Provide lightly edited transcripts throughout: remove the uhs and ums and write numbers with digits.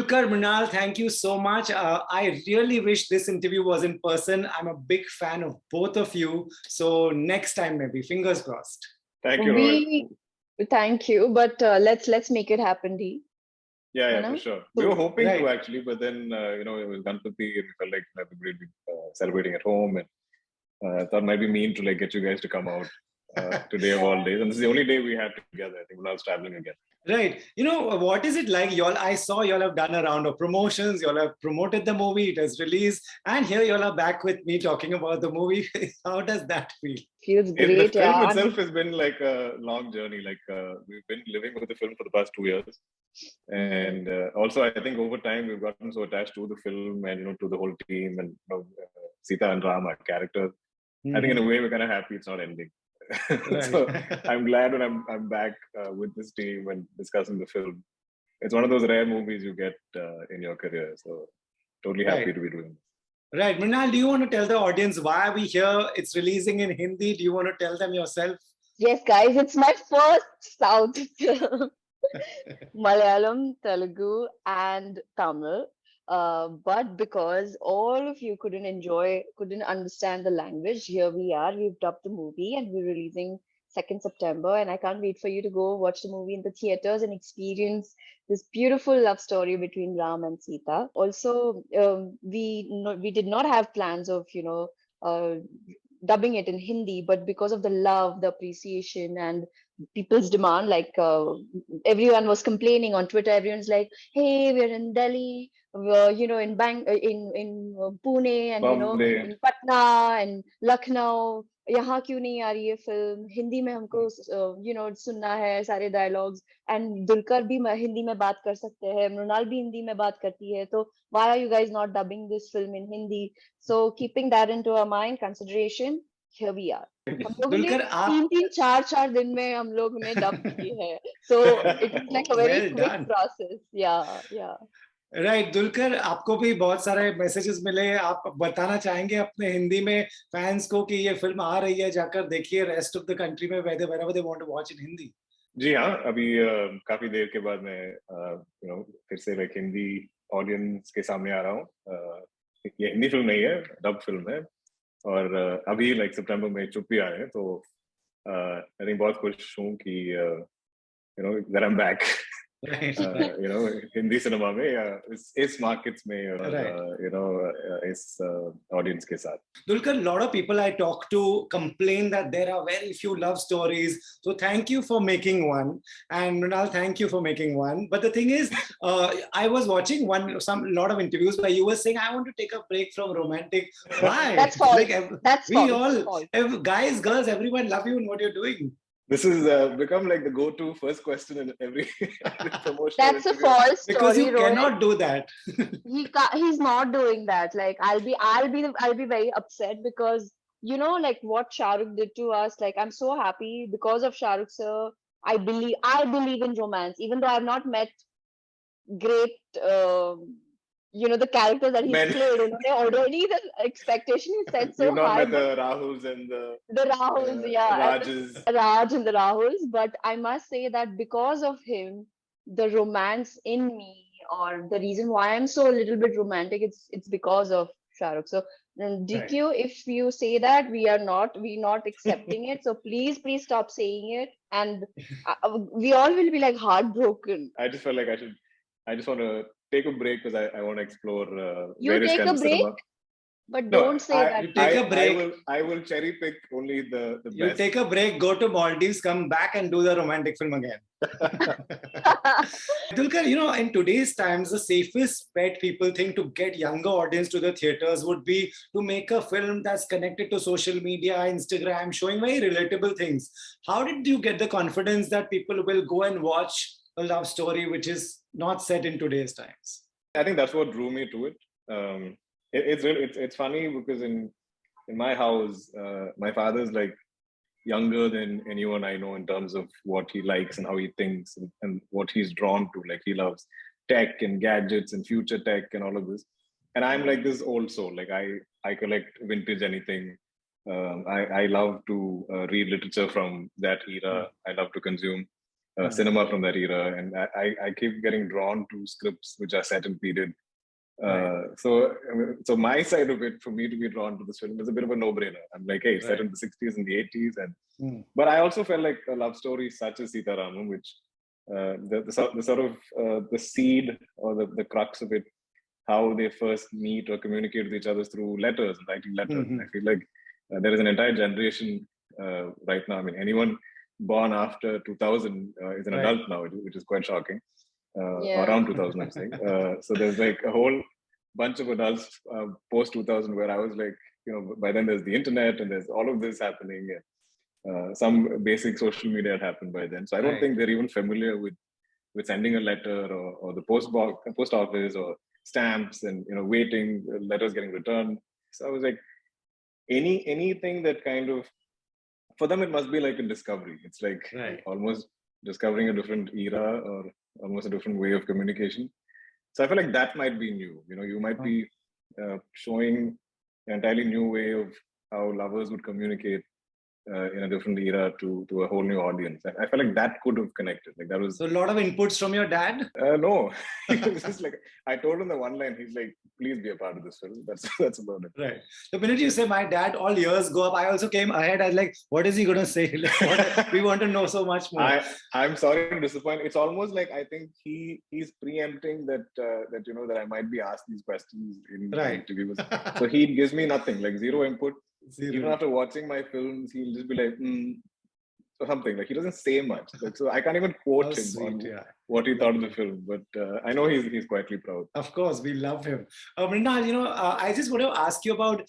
Dulquer, Mrunal, thank you so much. I really wish this interview was in person. I'm a big fan of both of you. So next time, maybe, fingers crossed. Thank you, Rohit. Thank you, but let's make it happen, D. Yeah, for sure. We were hoping to actually, but then it was Ganpati and we felt like everybody would be celebrating at home, and I thought it might be mean to get you guys to come out today of all days, and this is the only day we had together. I think we're now traveling again. Right. What is it like? I saw y'all have done a round of promotions. Y'all have promoted the movie. It has released. And here y'all are back with me talking about the movie. How does that feel? Feels great. The film itself has been like a long journey. We've been living with the film for the past 2 years. And also, I think over time, we've gotten so attached to the film and, to the whole team and Sita and Ram, our characters. I think in a way, we're kind of happy it's not ending. Right. So I'm glad when I'm back with this team and discussing the film. It's one of those rare movies you get in your career. So totally happy to be doing this. Right. Mrunal, do you want to tell the audience why are we here? It's releasing in Hindi. Do you want to tell them yourself? Yes, guys. It's my first South film. Malayalam, Telugu, and Tamil. But because all of you couldn't understand the language, here we are. We've dubbed the movie and we're releasing 2nd September. And I can't wait for you to go watch the movie in the theaters and experience this beautiful love story between Ram and Sita. Also, we did not have plans of, dubbing it in Hindi, but because of the love, the appreciation, and people's demand, everyone was complaining on Twitter. Everyone's like, "Hey, we're in Delhi, we're in Pune, and Bombay. in Patna and Lucknow. यहाँ क्यों नहीं आ रही है film? Hindi में हमको सुनना है सारे डायलॉग्स, एंड दुलकर भी हिंदी में बात कर सकते हैं, मृणाल भी हिंदी में बात करती है, तो why are you guys not dubbing this film in Hindi?" So keeping that into our mind consideration, here we are. हम लोगों ने 3-4 दिन में हम लोग ने डब की है, so it is like a very quick process. Yeah. Right Dulquer, आपको भी बहुत सारे मैसेजेस मिले. आप बताना चाहेंगे अपने हिंदी में फैंस को कि ये फिल्म आ रही है, जाकर देखिए रेस्ट ऑफ द कंट्री में wherever they want to watch in Hindi? जी हाँ, अभी काफी देर के बाद मैं फिर से हिंदी ऑडियंस के सामने आ रहा हूँ. ये हिंदी फिल्म नहीं है, डब फिल्म है, और अभी सितंबर में चुप भी आए हैं, तो आई थिंक बहुत खुश हूँ कि that I'm back. Hindi cinema में इस markets में इस audience के साथ. Dulquer, a lot of people I talk to complain that there are very few love stories. So thank you for making one, and Mrunal, thank you for making one. But the thing is, I was watching a lot of interviews where you were saying, "I want to take a break from romantic." Why? That's false. That's false. Guys, girls, everyone love you in what you're doing. This has become the go-to first question in every promotion. That's a false story, because you Rohit. cannot do that. He's not doing that. I'll be very upset because what Shah Rukh did to us. I'm so happy because of Shah Rukh sir. I believe in romance, even though I've not met great the characters that he's played. Already the expectation is set so high. You've not met the Rahuls and the Rahuls, Rajas. Raj and the Rahuls, but I must say that because of him, the romance in me, or the reason why I'm so a little bit romantic, it's because of Shah Rukh. So DQ, if you say that, we're not accepting it. So please stop saying it, and we all will be heartbroken. I just felt I just want to take a break because I want to explore you various take kinds a break, of cinema. But don't say that. You take a break. I will cherry pick only the best. You take a break, go to Maldives, come back and do the romantic film again. Dulquer, in today's times, the safest bet people think to get younger audience to the theaters would be to make a film that's connected to social media, Instagram, showing very relatable things. How did you get the confidence that people will go and watch a love story which is not set in today's times? I think that's what drew me to it. It's funny because in my house, my father's younger than anyone I know in terms of what he likes and how he thinks and what he's drawn to. He loves tech and gadgets and future tech and all of this. And I'm this old soul. I collect vintage anything. I love to read literature from that era. I love to consume cinema from that era, and I keep getting drawn to scripts which are set in period. So my side of it, for me to be drawn to this film, is a bit of a no-brainer. I'm like, hey, set in the 60s and the 80s, and but I also felt like a love story such as Sita Ramam, which the sort of the seed or the crux of it, how they first meet or communicate with each other through letters and writing letters. I feel like there is an entire generation right now. I mean, anyone born after 2000 is an adult now, which is quite shocking. Around 2000, I'm saying. So there's like a whole bunch of adults post 2000 where I was like, by then there's the internet and there's all of this happening. Some basic social media had happened by then. So I don't think they're even familiar with sending a letter or the post office or stamps and waiting, letters getting returned. So I was like, anything that kind of, for them it must be like a discovery. It's like almost discovering a different era or almost a different way of communication. So I feel like that might be new. You might be showing an entirely new way of how lovers would communicate in a different era to a whole new audience. I felt like that could have connected. Like that was so a lot of inputs from your dad. No, it was just like I told him the one line. He's like, "Please be a part of this film." That's about it. Right. The minute you say my dad, all ears go up. I also came ahead. I was like, what is he gonna say? Like, we want to know so much more. I'm sorry to disappoint. It's almost like I think he's preempting that that I might be asked these questions in interviews. So he gives me nothing, like zero input. Even after watching my films, he'll just be like, or something. Like he doesn't say much. Like, so I can't even quote him on what he thought of the film. But I know he's quietly proud. Of course, we love him. Mrunal, I just want to ask you about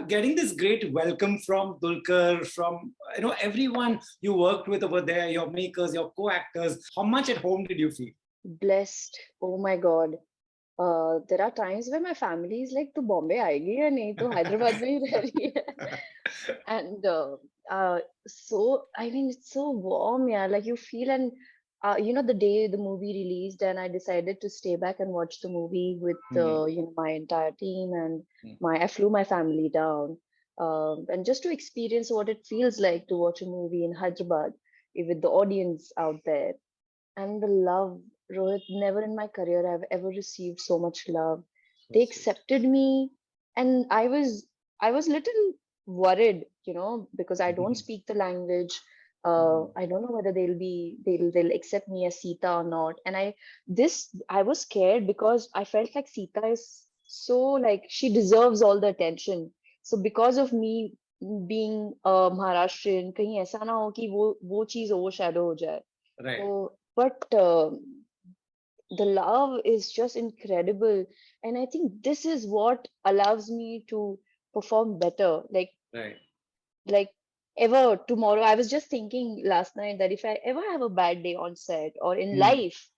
getting this great welcome from Dulquer, from everyone you worked with over there, your makers, your co-actors. How much at home did you feel? Blessed. Oh my God. There are times where my family is like, "Tu Bombay aayegi ya nahi? Tu Hyderabad mein hi reh rahi hai?" And so I mean, it's so warm, yeah. Like you feel, and the day the movie released, and I decided to stay back and watch the movie with my entire team, and I flew my family down, and just to experience what it feels like to watch a movie in Hyderabad with the audience out there, and the love. Rohit, never in my career I've ever received so much love. They accepted me, and I was little worried, because I don't speak the language. I don't know whether they'll accept me as Sita or not. And I was scared because I felt like Sita is so, like, she deserves all the attention. So because of me being Maharashtrian, kahin aisa na ho ki wo cheez overshadow ho jaye. Right. So, but the love is just incredible, and I think this is what allows me to perform better. Like ever tomorrow, I was just thinking last night that if I ever have a bad day on set or in life,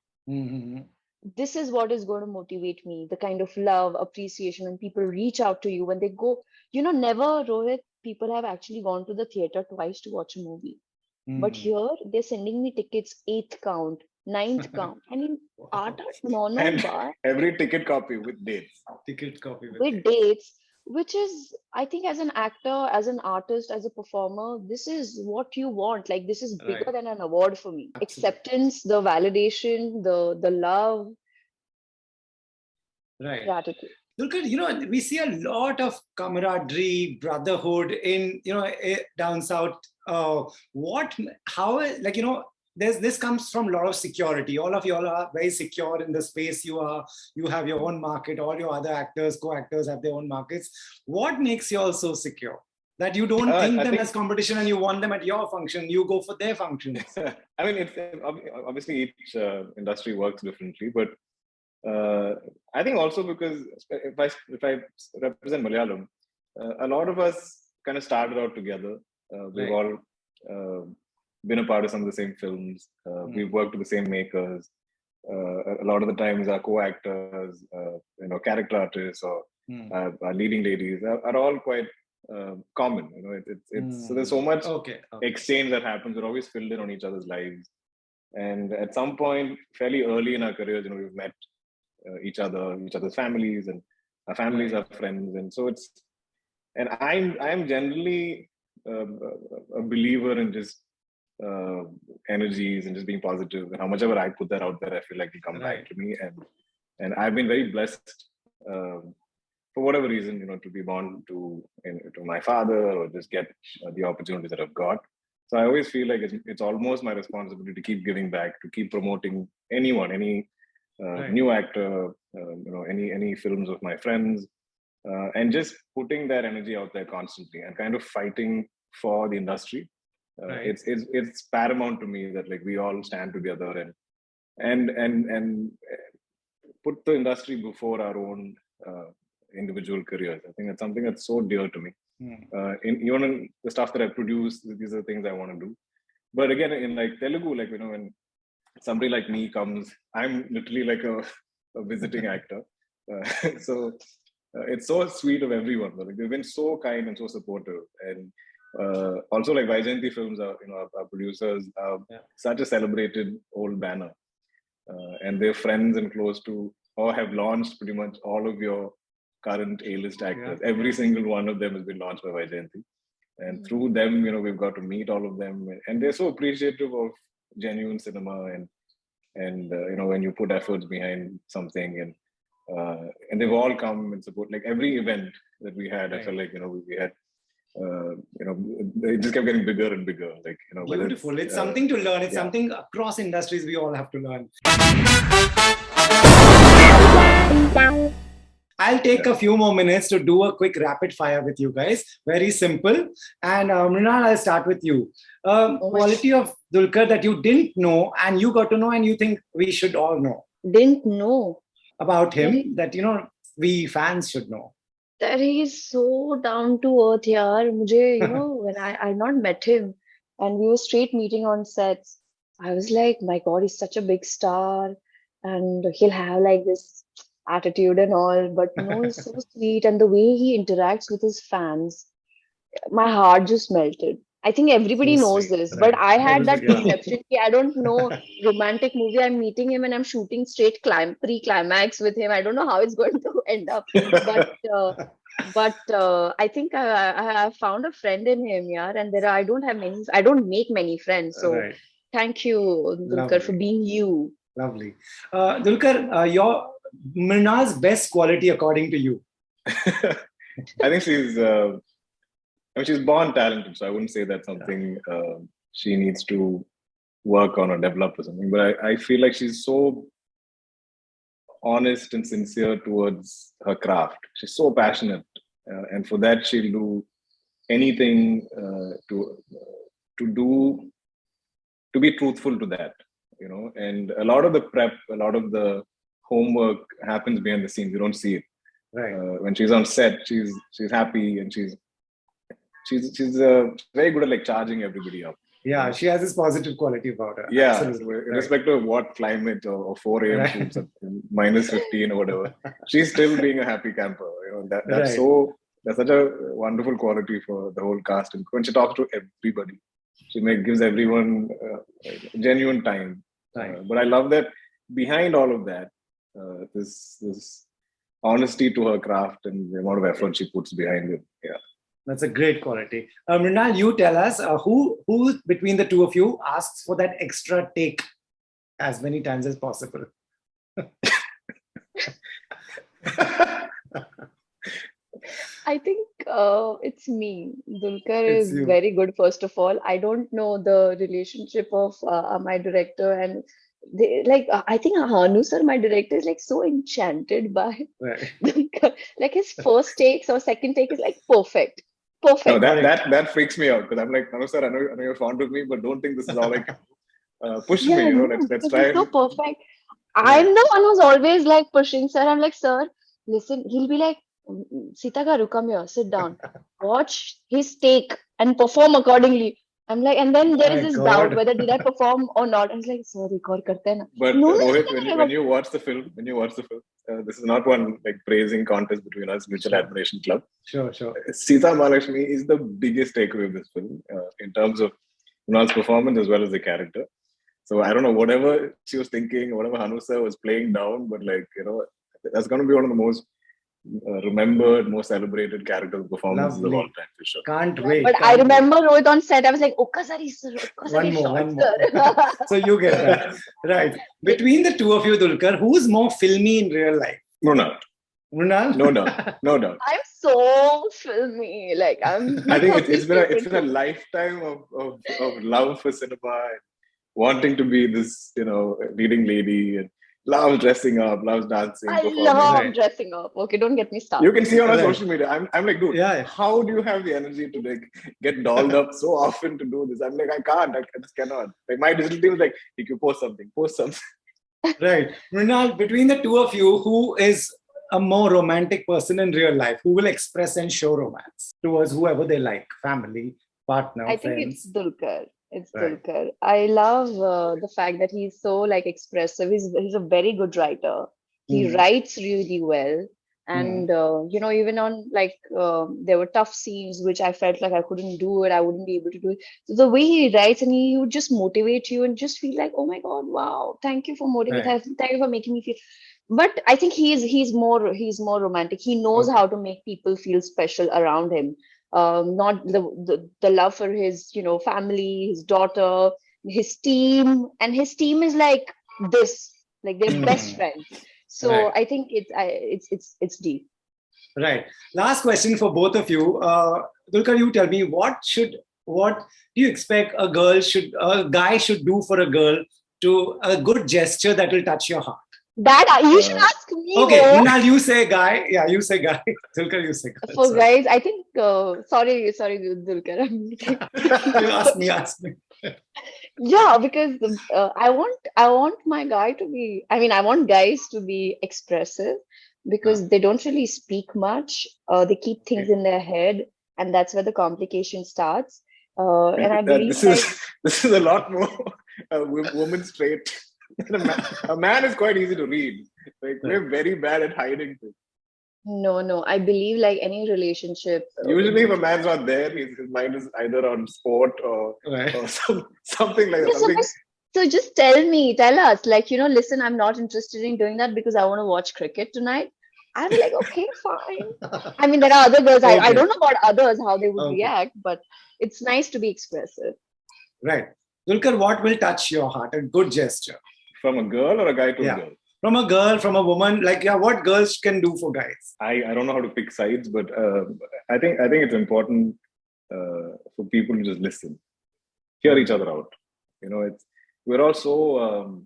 this is what is going to motivate me. The kind of love, appreciation, when people reach out to you, when they go, never, Rohit, people have actually gone to the theater twice to watch a movie. But here they're sending me tickets 8th count, 9th count. I mean, art, and every ticket copy with dates. With dates, which is, I think, as an actor, as an artist, as a performer, this is what you want. Like, this is bigger than an award for me. Absolutely. Acceptance, the validation, the love. Gratitude. Dulquer, we see a lot of camaraderie, brotherhood in, down south. This comes from a lot of security. All of you all are very secure in the space you are. You have your own market. All your other actors, co-actors have their own markets. What makes you all so secure? That you don't think them as competition and you want them at your function, you go for their functions. I mean, it's obviously each industry works differently, but I think also because if I represent Malayalam, a lot of us kind of started out together. We've all been a part of some of the same films. We've worked with the same makers. A lot of the times our co-actors, character artists or our leading ladies are all quite common. So there's so much exchange that happens. We're always filled in on each other's lives. And at some point, fairly early in our careers, we've met each other's families, and our families are friends. And so I'm generally a believer in just uh, energies and just being positive. And how much ever I put that out there, I feel like it'll come Right. back to me. And I've been very blessed for whatever reason, to be born to my father or just get the opportunities that I've got. So I always feel like it's almost my responsibility to keep giving back, to keep promoting anyone, any Right. new actor, any films of my friends, and just putting that energy out there constantly and kind of fighting for the industry. Right. It's paramount to me that like we all stand together and put the industry before our own individual careers. I think that's something that's so dear to me. Even in the stuff that I produce, these are the things I want to do. But again, in like Telugu, like when somebody like me comes, I'm literally like a visiting actor. So it's so sweet of everyone. Like they've been so kind and so supportive. And also like Vaijayanti Films are, our producers are such a celebrated old banner. And they're friends and close to, or have launched pretty much all of your current A-list actors. Every single one of them has been launched by Vaijayanti. And through them, we've got to meet all of them. And they're so appreciative of genuine cinema and when you put efforts behind something and they've all come and support like every event that we had. I felt like we had it just kept getting bigger and bigger, like Beautiful. It's something to learn. It's something across industries we all have to learn. I'll take a few more minutes to do a quick rapid fire with you guys. Very simple. And Mrunal, I'll start with you. Quality of Dulquer that you didn't know and you got to know and you think we should all know. Didn't know About him that, we fans should know. that he is so down to earth, yaar. Mujhe, when I not met him and we were straight meeting on sets, I was like, my God, he's such a big star and he'll have like this attitude and all, but he's so sweet, and the way he interacts with his fans, my heart just melted. I think everybody So knows sweet, this, right. but I had that Everybody, perception. I don't know romantic movie. I'm meeting him and I'm shooting straight pre-climax with him. I don't know how it's going to end up, but I think I found a friend in him, yeah. And I don't make many friends. So Right. thank you, Dulquer, Lovely. for being you. Lovely. Dulquer, your Mrunal's best quality according to you? I think she's born talented, so I wouldn't say that's something she needs to work on or develop or something. But I feel like she's so honest and sincere towards her craft. She's so passionate, and for that she'll do anything to be truthful to that. And a lot of the prep, a lot of the homework happens behind the scenes. You don't see it. Right. When she's on set, she's happy and she's very good at like charging everybody up. Yeah, she has this positive quality about her. Yeah, absolutely. Irrespective of what climate or 4 a.m. shoots at minus 15 or whatever, she's still being a happy camper. That's such a wonderful quality for the whole cast. And when she talks to everybody, she gives everyone genuine time. But I love that behind all of that, this honesty to her craft and the amount of effort she puts behind it. Yeah. That's a great quality. Mrunal, you tell us who between the two of you asks for that extra take as many times as possible. I think it's me. Dulquer is very good, first of all. I don't know the relationship of my director and I think Hanu sir, my director, is like so enchanted by Dulquer. Like his first takes or second take is like perfect. No, that freaks me out because I'm like, Hanu sir, I know you're fond of me, but don't think this is all like push me. Let's try. So perfect. I'm the one who's always like pushing sir. I'm like, sir, listen. He'll be like, Sita garu, come here, sit down, watch his take and perform accordingly. I'm like, and then there is this doubt whether did I perform or not. I was like, sir, record karte na. But Rohit, when you watch the film, this is not one like praising contest between us, mutual admiration club. Sure. Sita Mahalakshmi is the biggest takeaway of this film in terms of Mrunal's performance as well as the character. So I don't know whatever she was thinking, whatever Hanu sir was playing down, but that's going to be one of the most remembered, most celebrated character performances of all Lovely. time for sure. Can't wait. But I remember Rohit on set. I was like, "Okkasari, sir, One okkasari more, shot, one more. sir." So you get that. Right. Between the two of you, Dulquer, who's more filmy in real life? Mrunal. Mrunal? No doubt. No doubt. I'm so filmy. Like I'm. I think it's been a lifetime of love for cinema and wanting to be this, leading lady, and loves dressing up, loves dancing, I performing. love Right. dressing up. Okay, don't get me started. You can see on our Right. social media. I'm like, dude, Yeah. how do you have the energy to like get dolled up so often to do this? I'm like, I can't. I just cannot. Like my digital team is like, you post something. Right. Mrunal, between the two of you, who is a more romantic person in real life? Who will express and show romance towards whoever they like? Family, partner, I think friends? it's Dulquer. It's Right. Dulquer. I love the fact that he's so like expressive. He's a very good writer. He writes really well, and even on like there were tough scenes which I felt like I couldn't do it. I wouldn't be able to do it. So the way he writes, and he would just motivate you and just feel like, oh my God, wow, thank you for motivating. Right. Thank you for making me feel. But I think he's more romantic. He knows Okay. how to make people feel special around him. Not the love for his family, his daughter, his team, and his team is like this, like they're best friends. So Right. I think it's deep. Right. Last question for both of you. Dulquer, you tell me, what do you expect a guy should do for a girl, to a good gesture that will touch your heart? That you should ask me. Okay, though. Mrunal, you say guy. Yeah, you say guy. Dulquer, you say girl. For Sorry. guys, I think sorry, Dulquer. You ask me. Yeah, because I want my guy to be. I mean, I want guys to be expressive because they don't really speak much. They keep things in their head, and that's where the complication starts. And I believe This is a lot more woman's trait. A man is quite easy to read. Like we're very bad at hiding things. No. I believe like any relationship. Usually, if a man's not there, his mind is either on sport or something like that. So just tell us, like, listen, I'm not interested in doing that because I want to watch cricket tonight. I'll be like, okay, fine. I mean, there are other girls. I don't know about others, how they would react, but it's nice to be expressive. Right. Dulquer, what will touch your heart? A good gesture. From a girl or a guy to a girl? From a girl, from a woman. Like, what girls can do for guys? I don't know how to pick sides, but I think it's important for people to just listen, hear each other out. We're all so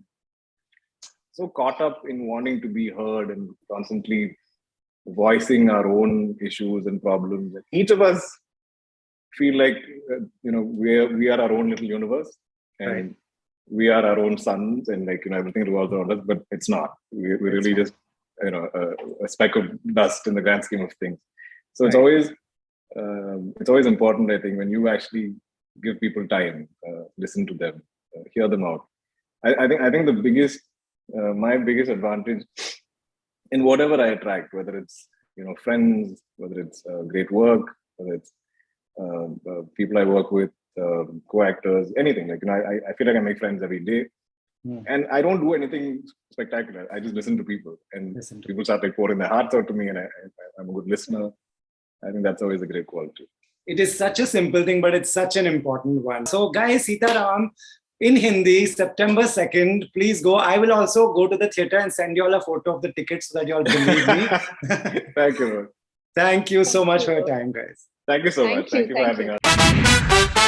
caught up in wanting to be heard and constantly voicing our own issues and problems. Each of us feel like we are our own little universe, and we are our own suns, and everything revolves around us. But it's not. We're really just a speck of dust in the grand scheme of things. So it's always important, I think, when you actually give people time, listen to them, hear them out. I think the biggest my biggest advantage in whatever I attract, whether it's friends, whether it's great work, whether it's people I work with, co-actors, anything. I feel like I make friends every day, and I don't do anything spectacular. I just listen to people, and people start pouring their hearts out to me, and I'm a good listener. I think that's always a great quality. It is such a simple thing, but it's such an important one. So, guys, Sita, Ramam, in Hindi, September 2nd, please go. I will also go to the theatre and send you all a photo of the tickets so that you all believe me. Thank you. Thank you so much for your time, guys. Thank you so much. Thank you for having us.